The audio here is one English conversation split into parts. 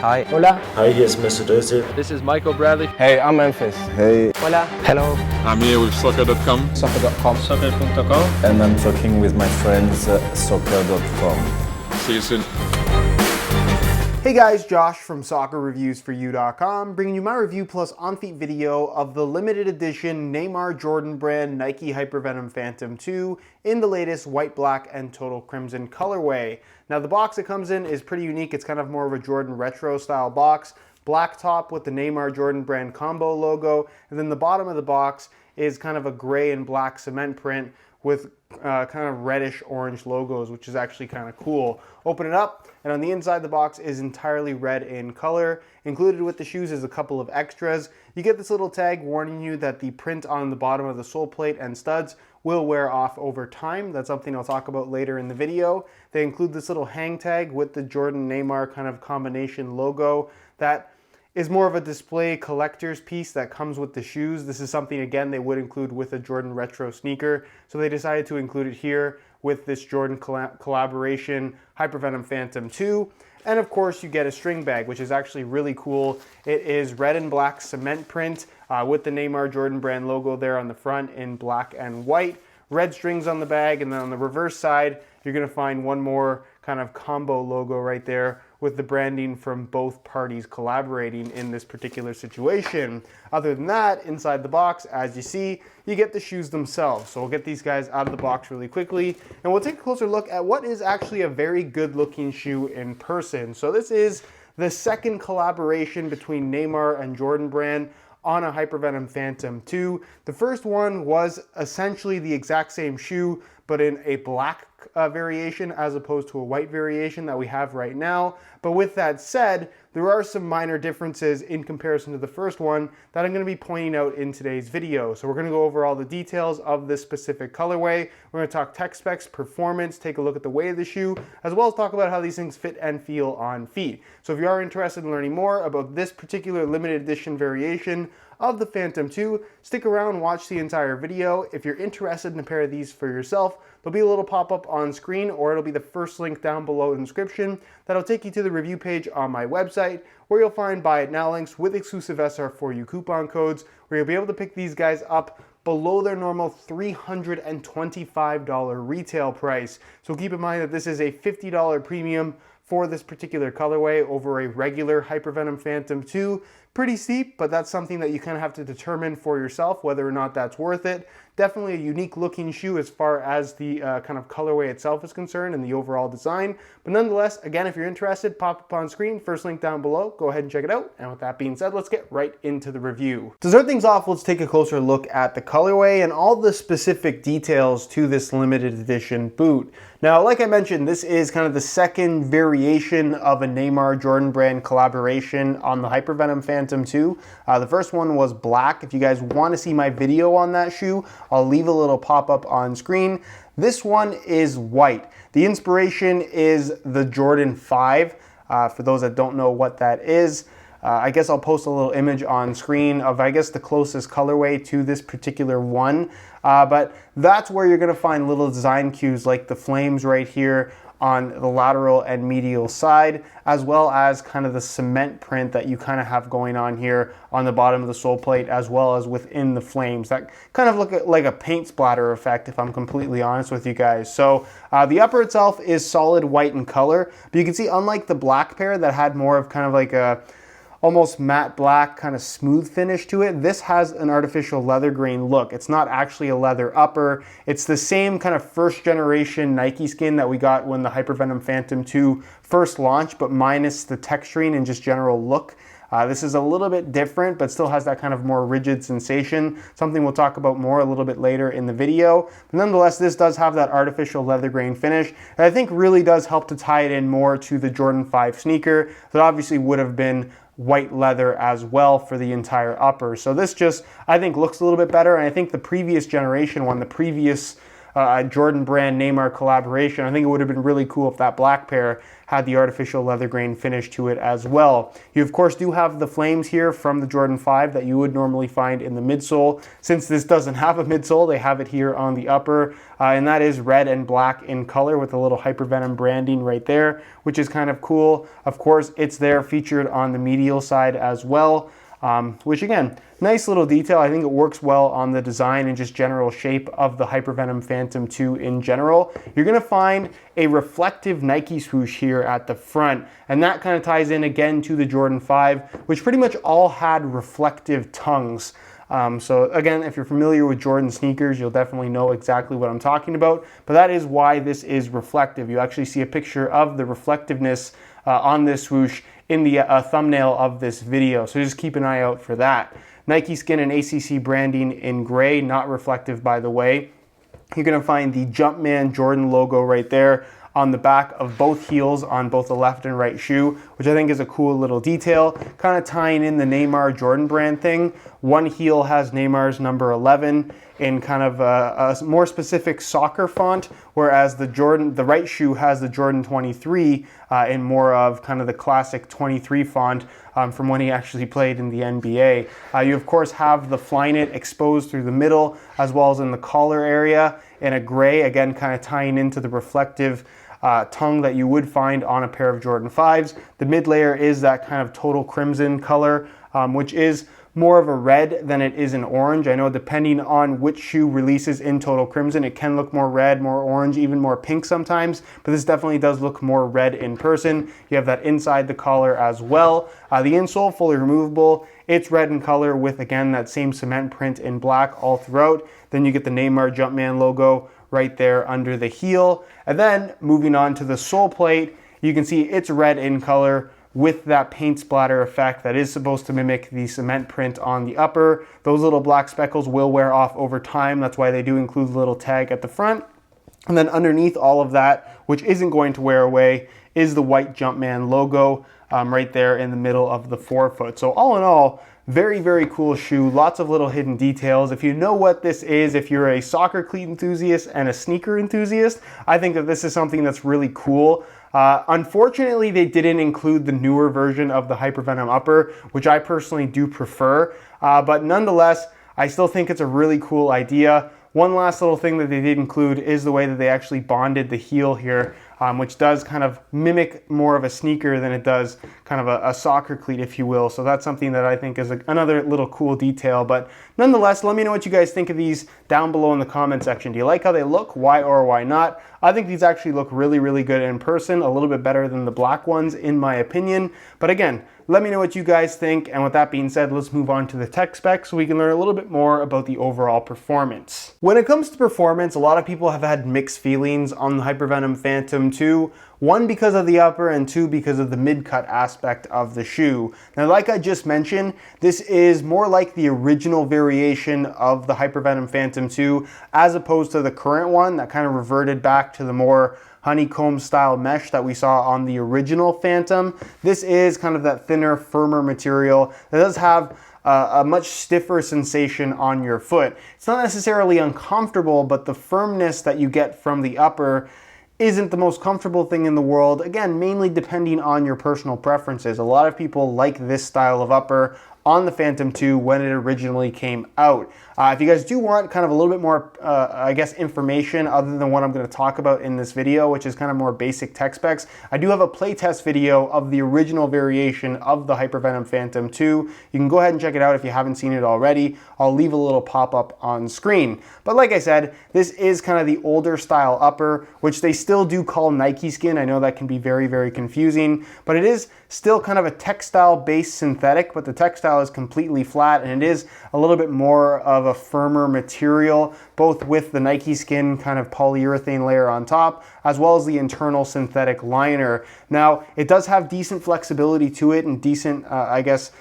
Hi. Hola. Hi, here's Mr. Dozy. This is Michael Bradley. Hey, I'm Memphis. Hey. Hola. Hello. I'm here with soccer.com. Soccer.com. Soccer.com. And I'm talking with my friends soccer.com. See you soon. Hey guys, Josh from SoccerReviewsForYou.com, bringing you my review plus on-feet video of the limited edition Neymar Jordan brand Nike Hypervenom Phantom 2 in the latest white, black, and total crimson colorway. Now the box it comes in is pretty unique. It's kind of more of a Jordan retro style box. Black top with the Neymar Jordan brand combo logo, and then the bottom of the box is kind of a gray and black cement print with kind of reddish orange logos, which is actually kind of cool. Open it up, and on the inside the box is entirely red in color. Included with the shoes is a couple of extras. You get this little tag warning you that the print on the bottom of the sole plate and studs will wear off over time. That's something I'll talk about later in the video. They include this little hang tag with the Jordan Neymar kind of combination logo that is more of a display collector's piece that comes with the shoes. This is something, again, they would include with a Jordan retro sneaker, so they decided to include it here with this Jordan collaboration Hypervenom Phantom 2. And of course, you get a string bag, which is actually really cool. It is red and black cement print with the Neymar Jordan brand logo there on the front in black and white. Red strings on the bag, and then on the reverse side, you're gonna find one more kind of combo logo right there with the branding from both parties collaborating in this particular situation. Other than that, inside the box, as you see, you get the shoes themselves. So we'll get these guys out of the box really quickly, and we'll take a closer look at what is actually a very good looking shoe in person. So this is the second collaboration between Neymar and Jordan brand on a Hypervenom Phantom 2. The first one was essentially the exact same shoe, but in a black variation as opposed to a white variation that we have right now. But with that said, there are some minor differences in comparison to the first one that I'm going to be pointing out in today's video. So we're going to go over all the details of this specific colorway. We're going to talk tech specs, performance, take a look at the weight of the shoe, as well as talk about how these things fit and feel on feet. So if you are interested in learning more about this particular limited edition variation of the Phantom 2, stick around, watch the entire video. If you're interested in a pair of these for yourself, there'll be a little pop-up on screen, or it'll be the first link down below in the description that'll take you to the review page on my website, where you'll find buy it now links with exclusive SR4U coupon codes, where you'll be able to pick these guys up below their normal $325 retail price. So keep in mind that this is a $50 premium for this particular colorway over a regular Hypervenom Phantom 2. Pretty steep, but that's something that you kind of have to determine for yourself whether or not that's worth it. Definitely a unique looking shoe as far as the kind of colorway itself is concerned and the overall design. But nonetheless, again, if you're interested, pop up on screen, first link down below, go ahead and check it out. And with that being said, let's get right into the review. To start things off, let's take a closer look at the colorway and all the specific details to this limited edition boot. Now, like I mentioned, this is kind of the second variation of a Neymar Jordan brand collaboration on the Hypervenom Phantom 2. The first one was black. If you guys want to see my video on that shoe, I'll leave a little pop-up on screen. This one is white. The inspiration is the Jordan 5. For those that don't know what that is, I guess I'll post a little image on screen of, I guess, the closest colorway to this particular one. But that's where you're gonna find little design cues like the flames right here on the lateral and medial side, as well as kind of the cement print that you kind of have going on here on the bottom of the sole plate, as well as within the flames. That kind of look like a paint splatter effect, if I'm completely honest with you guys. So the upper itself is solid white in color, but you can see, unlike the black pair that had more of kind of like a almost matte black kind of smooth finish to it, this has an artificial leather grain look. It's not actually a leather upper. It's the same kind of first generation Nike skin that we got when the Hypervenom Phantom 2 first launched, but minus the texturing and just general look. This is a little bit different, but still has that kind of more rigid sensation, something we'll talk about more a little bit later in the video. But nonetheless, this does have that artificial leather grain finish that I think really does help to tie it in more to the Jordan 5 sneaker that obviously would have been white leather as well for the entire upper. So this just, I think, looks a little bit better, and I think the previous generation one, the previous Jordan brand Neymar collaboration, I think it would have been really cool if that black pair had the artificial leather grain finish to it as well. You of course do have the flames here from the Jordan 5 that you would normally find in the midsole. Since this doesn't have a midsole, they have it here on the upper, and that is red and black in color with a little Hypervenom branding right there, which is kind of cool. Of course, it's there featured on the medial side as well. Which again, nice little detail. I think it works well on the design and just general shape of the Hypervenom Phantom 2 in general. You're gonna find a reflective Nike swoosh here at the front, and that kind of ties in again to the Jordan 5, which pretty much all had reflective tongues. So again, if you're familiar with Jordan sneakers, you'll definitely know exactly what I'm talking about, but that is why this is reflective. You actually see a picture of the reflectiveness on this swoosh in the thumbnail of this video, so just keep an eye out for that. Nike Skin and ACC branding in gray, not reflective by the way. You're gonna find the Jumpman Jordan logo right there on the back of both heels on both the left and right shoe, which I think is a cool little detail, kind of tying in the Neymar Jordan brand thing. One heel has Neymar's number 11 in kind of a more specific soccer font, whereas the right shoe has the Jordan 23 in more of kind of the classic 23 font from when he actually played in the NBA. You of course have the Flyknit exposed through the middle as well as in the collar area in a gray, again kind of tying into the reflective tongue that you would find on a pair of Jordan 5s. The mid layer is that kind of total crimson color, which is more of a red than it is an orange. I know depending on which shoe releases in total crimson, it can look more red, more orange, even more pink sometimes, but this definitely does look more red in person. You have that inside the collar as well. The insole, fully removable. It's red in color with, again, that same cement print in black all throughout. Then you get the Neymar Jumpman logo right there under the heel. And then moving on to the sole plate, you can see it's red in color with that paint splatter effect that is supposed to mimic the cement print on the upper. Those little black speckles will wear off over time. That's why they do include the little tag at the front. And then underneath all of that, which isn't going to wear away, is the white Jumpman logo right there in the middle of the forefoot. So all in all, very, very cool shoe. Lots of little hidden details. If you know what this is, if you're a soccer cleat enthusiast and a sneaker enthusiast, I think that this is something that's really cool. Unfortunately, they didn't include the newer version of the Hypervenom upper, which I personally do prefer. But nonetheless, I still think it's a really cool idea. One last little thing that they did include is the way that they actually bonded the heel here, which does kind of mimic more of a sneaker than it does kind of a soccer cleat, if you will. So that's something that I think is another little cool detail. But nonetheless, let me know what you guys think of these down below in the comment section. Do you like how they look? Why or why not? I think these actually look really, really good in person, a little bit better than the black ones in my opinion. But again, let me know what you guys think. And with that being said, let's move on to the tech specs so we can learn a little bit more about the overall performance. When it comes to performance, a lot of people have had mixed feelings on the Hypervenom Phantom 2. One, because of the upper, and two, because of the mid-cut aspect of the shoe. Now, like I just mentioned, this is more like the original variation of the Hypervenom Phantom 2, as opposed to the current one that kind of reverted back to the more honeycomb style mesh that we saw on the original Phantom. This is kind of that thinner, firmer material that does have a much stiffer sensation on your foot. It's not necessarily uncomfortable, but the firmness that you get from the upper isn't the most comfortable thing in the world. Again, mainly depending on your personal preferences. A lot of people like this style of upper on the Phantom 2 when it originally came out. If you guys do want kind of a little bit more, I guess, information other than what I'm going to talk about in this video, which is kind of more basic tech specs, I do have a playtest video of the original variation of the Hypervenom Phantom 2. You can go ahead and check it out if you haven't seen it already. I'll leave a little pop-up on screen. But like I said, this is kind of the older style upper, which they still do call Nike Skin. I know that can be very, very confusing, but it is still kind of a textile-based synthetic, but the textile is completely flat, and it is a little bit more of a firmer material, both with the Nike Skin kind of polyurethane layer on top, as well as the internal synthetic liner. Now, it does have decent flexibility to it and decent, I guess,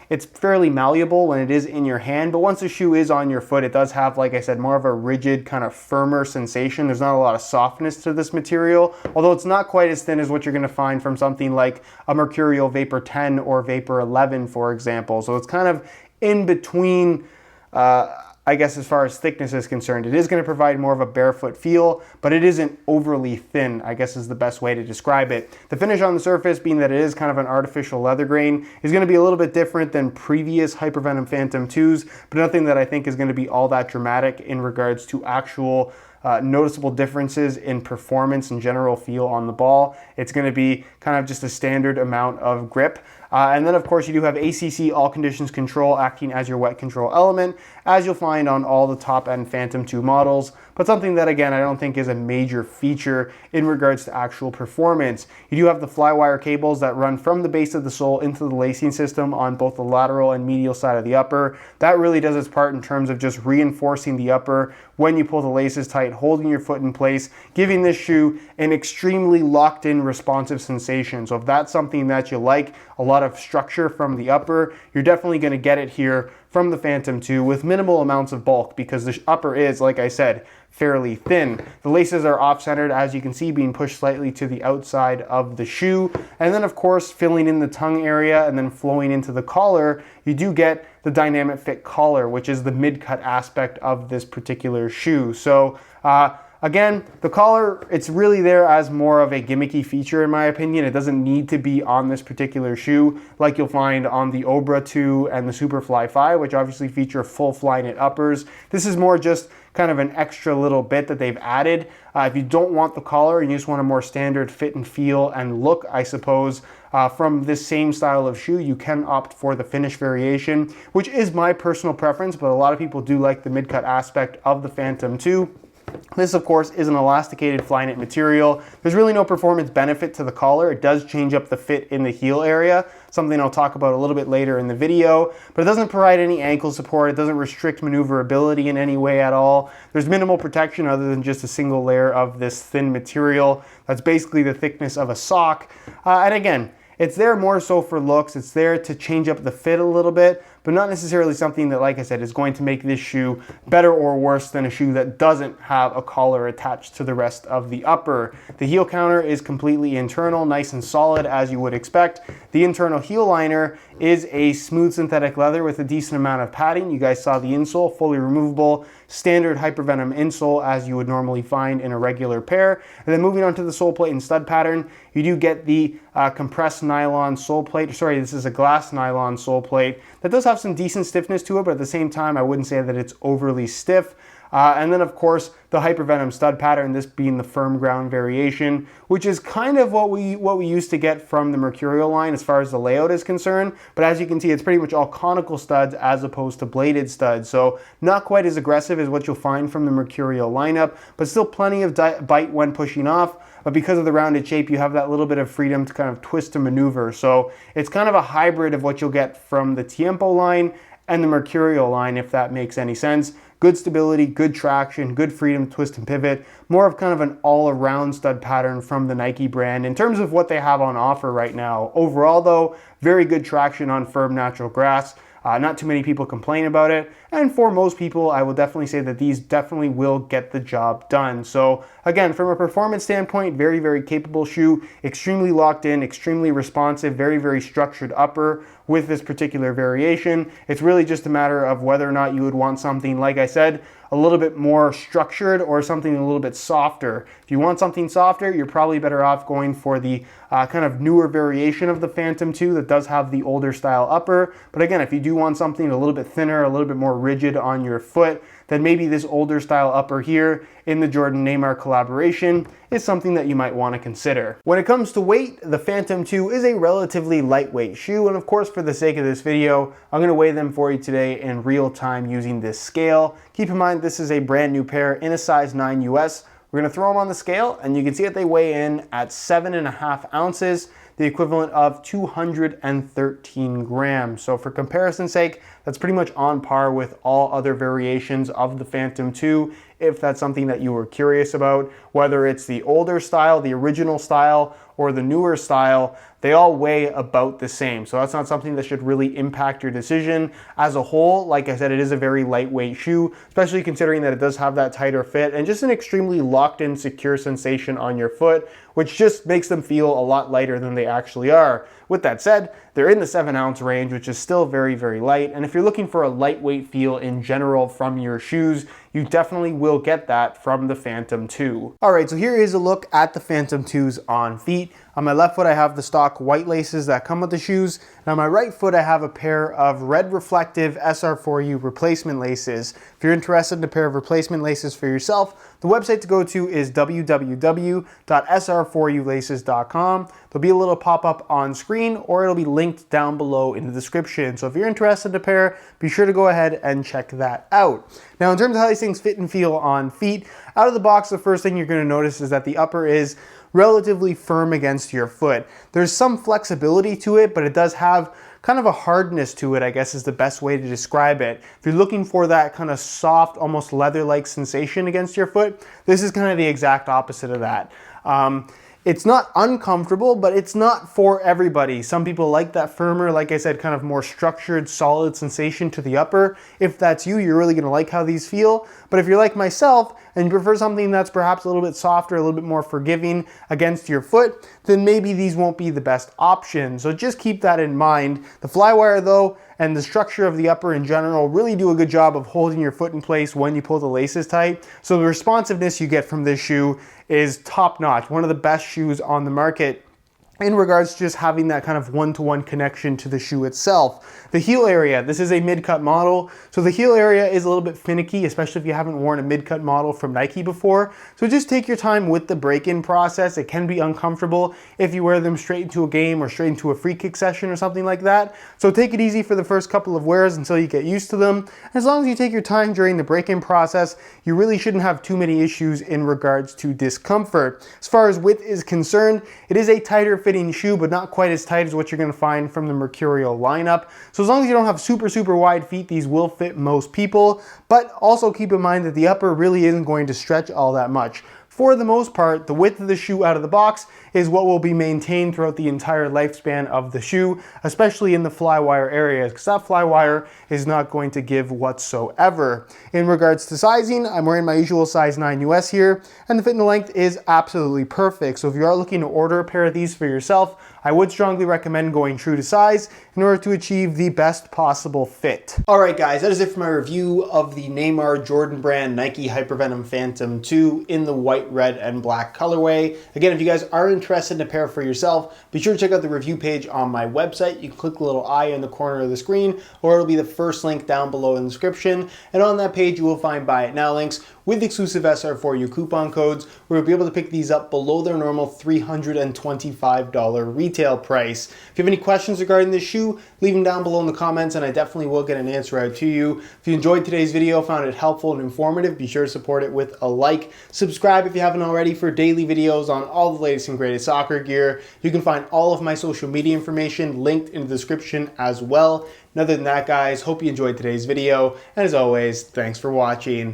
it's fairly malleable when it is in your hand, but once the shoe is on your foot, it does have, like I said, more of a rigid, kind of firmer sensation. There's not a lot of softness to this material, although it's not quite as thin as what you're going to find from something like a Mercurial Vapor 10 or Vapor 11, for example. So it's kind of in between, I I guess as far as thickness is concerned. It is going to provide more of a barefoot feel, but it isn't overly thin, I guess is the best way to describe it. The finish on the surface, being that it is kind of an artificial leather grain, is going to be a little bit different than previous Hypervenom Phantom 2s, but nothing that I think is going to be all that dramatic in regards to actual noticeable differences in performance and general feel on the ball. It's going to be kind of just a standard amount of grip. And then of course you do have ACC all conditions control acting as your wet control element, as you'll find on all the top end Phantom 2 models, but something that again I don't think is a major feature in regards to actual performance. You do have the flywire cables that run from the base of the sole into the lacing system on both the lateral and medial side of the upper. That really does its part in terms of just reinforcing the upper when you pull the laces tight, holding your foot in place, giving this shoe an extremely locked in responsive sensation. So if that's something that you like, a lot of structure from the upper, you're definitely going to get it here from the Phantom 2 with minimal amounts of bulk, because the upper is, like I said, fairly thin. The laces are off-centered, as you can see, being pushed slightly to the outside of the shoe. And then of course, filling in the tongue area and then flowing into the collar, you do get the dynamic fit collar, which is the mid-cut aspect of this particular shoe. So again, the collar, it's really there as more of a gimmicky feature in my opinion. It doesn't need to be on this particular shoe like you'll find on the Obra 2 and the Superfly 5, which obviously feature full fly knit uppers. This is more just kind of an extra little bit that they've added. If you don't want the collar and you just want a more standard fit and feel and look, I suppose, from this same style of shoe, you can opt for the finish variation, which is my personal preference, but a lot of people do like the mid-cut aspect of the Phantom 2. This, of course, is an elasticated fly knit material. There's really no performance benefit to the collar. It does change up the fit in the heel area, something I'll talk about a little bit later in the video, but it doesn't provide any ankle support. It doesn't restrict maneuverability in any way at all. There's minimal protection other than just a single layer of this thin material that's basically the thickness of a sock. And again, it's there more so for looks. It's there to change up the fit a little bit, but not necessarily something that, like I said, is going to make this shoe better or worse than a shoe that doesn't have a collar attached to the rest of the upper. The heel counter is completely internal, nice and solid as you would expect. The internal heel liner is a smooth synthetic leather with a decent amount of padding. You guys saw the insole, fully removable, standard Hypervenom insole as you would normally find in a regular pair. And then moving on to the sole plate and stud pattern, you do get the compressed nylon sole plate. Sorry, this is a glass nylon sole plate that does have some decent stiffness to it, but at the same time, I wouldn't say that it's overly stiff. And then of course, the Hypervenom stud pattern, this being the firm ground variation, which is kind of what we used to get from the Mercurial line as far as the layout is concerned. But as you can see, it's pretty much all conical studs as opposed to bladed studs. So not quite as aggressive as what you'll find from the Mercurial lineup, but still plenty of bite when pushing off. But because of the rounded shape, you have that little bit of freedom to kind of twist and maneuver. So it's kind of a hybrid of what you'll get from the Tiempo line and the Mercurial line, if that makes any sense. Good stability, good traction, good freedom to twist and pivot. More of kind of an all-around stud pattern from the Nike brand in terms of what they have on offer right now. Overall though, very good traction on firm natural grass. Not too many people complain about it, and for most people, I will definitely say that these definitely will get the job done. So again, from a performance standpoint, very, very capable shoe, extremely locked in, extremely responsive, very, very structured upper with this particular variation. It's really just a matter of whether or not you would want something, like I said, a little bit more structured or something a little bit softer. If you want something softer, you're probably better off going for the kind of newer variation of the Phantom 2 that does have the older style upper. But again, if you do want something a little bit thinner, a little bit more rigid on your foot, then maybe this older style upper here in the Jordan Neymar collaboration is something that you might want to consider. When it comes to weight, the Phantom 2 is a relatively lightweight shoe, and of course for the sake of this video, I'm going to weigh them for you today in real time using this scale. Keep in mind this is a brand new pair in a size 9 US. We're going to throw them on the scale and you can see that they weigh in at 7.5 ounces, the equivalent of 213 grams. So for comparison's sake, that's pretty much on par with all other variations of the Phantom 2, if that's something that you were curious about. Whether it's the older style, the original style, or the newer style, they all weigh about the same. So that's not something that should really impact your decision. As a whole, like I said, it is a very lightweight shoe, especially considering that it does have that tighter fit and just an extremely locked in, secure sensation on your foot, which just makes them feel a lot lighter than they actually are. With that said, they're in the 7-ounce range, which is still very, very light. And if you're looking for a lightweight feel in general from your shoes, you definitely will get that from the Phantom 2. All right, so here is a look at the Phantom 2s on feet. On my left foot, I have the stock white laces that come with the shoes. And on my right foot, I have a pair of red reflective SR4U replacement laces. If you're interested in a pair of replacement laces for yourself, the website to go to is www.sr4ulaces.com. There'll be a little pop-up on screen, or it'll be linked down below in the description. So if you're interested in a pair, be sure to go ahead and check that out. Now, in terms of how these things fit and feel on feet, out of the box, the first thing you're going to notice is that the upper is relatively firm against your foot. There's some flexibility to it, but it does have kind of a hardness to it, I guess is the best way to describe it. If you're looking for that kind of soft, almost leather-like sensation against your foot, this is kind of the exact opposite of that. It's not uncomfortable, but it's not for everybody. Some people like that firmer, like I said, kind of more structured, solid sensation to the upper. If that's you, you're really gonna like how these feel. But if you're like myself and you prefer something that's perhaps a little bit softer, a little bit more forgiving against your foot, then maybe these won't be the best option. So just keep that in mind. The Flywire though, and the structure of the upper in general really do a good job of holding your foot in place when you pull the laces tight. So the responsiveness you get from this shoe is top notch, one of the best shoes on the market in regards to just having that kind of one-to-one connection to the shoe itself. The heel area, this is a mid-cut model, so the heel area is a little bit finicky, especially if you haven't worn a mid-cut model from Nike before. So just take your time with the break-in process. It can be uncomfortable if you wear them straight into a game or straight into a free kick session or something like that. So take it easy for the first couple of wears until you get used to them. As long as you take your time during the break-in process, you really shouldn't have too many issues in regards to discomfort. As far as width is concerned, it is a tighter fitting shoe, but not quite as tight as what you're going to find from the Mercurial lineup. So as long as you don't have super wide feet, these will fit most people, but also keep in mind that the upper really isn't going to stretch all that much. For the most part, the width of the shoe out of the box is what will be maintained throughout the entire lifespan of the shoe, especially in the Flywire areas, because that Flywire is not going to give whatsoever. In regards to sizing, I'm wearing my usual size 9 US here, and the fit and the length is absolutely perfect. So if you are looking to order a pair of these for yourself, I would strongly recommend going true to size in order to achieve the best possible fit. All right, guys, that is it for my review of the Neymar Jordan brand Nike Hypervenom Phantom 2 in the white, red, and black colorway. Again, if you guys are interested in a pair for yourself, be sure to check out the review page on my website. You can click the little eye in the corner of the screen, or it'll be the first link down below in the description. And on that page, you will find Buy It Now links with exclusive SR4U coupon codes, where you'll be able to pick these up below their normal $325 retail price. If you have any questions regarding this shoe, leave them down below in the comments and I definitely will get an answer out to you. If you enjoyed today's video, found it helpful and informative, be sure to support it with a like. Subscribe if you haven't already for daily videos on all the latest and greatest soccer gear. You can find all of my social media information linked in the description as well. And other than that, guys, hope you enjoyed today's video, and as always, thanks for watching.